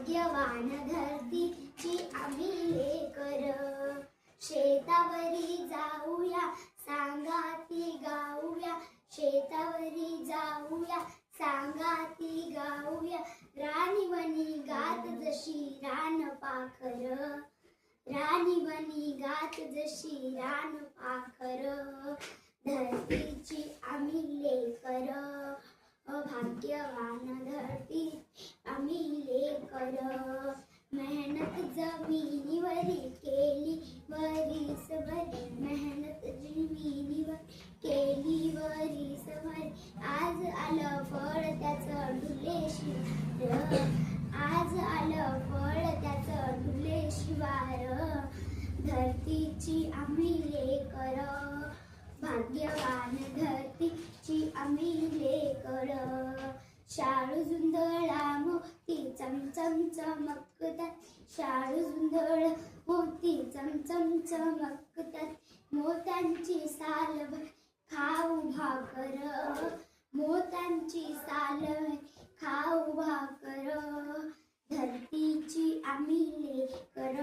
भाग्यवान धरतीची आम्ही लेकर, शेतावरी जाऊया सांगाती गाऊया, शेतावरी जाऊया सांगाती गाऊया, राणी बनी गात जशी रान पाखर, राणी बनी गात जशी रान पाखर, धरतीची आम्ही लेकर, भाग्यवान धरती आम्ही लेकर, मेहनत जमिनीवरी केली वरीसभर, मेहनत जमिनीवर केली वरीसभर, आज आलं फळ त्याचं डुले शिवार, आज आलं फळ त्याचं डुले शिवार, धरतीची आम्ही लेकर, भाग्यवान धरतीची आम्ही लेकर, शाळू जुंधळा मोती चमचम चमकतात, शाळू जुंधळ मोती चमचम चमकतात, मोत्यांची सालभर खाऊ भाकर, मोत्यांची सालभर खाऊ भाकर, धरतीची आम्ही लेकर,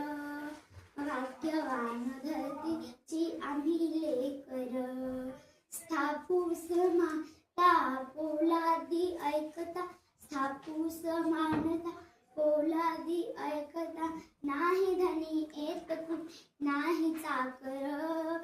भाग्यवान धरतीची आम्ही लेकर, स्थापूस माता पोलादी ऐकता, स्थापूस मानता पोलादी ऐकता, नाही धनी एक नाही चाकर,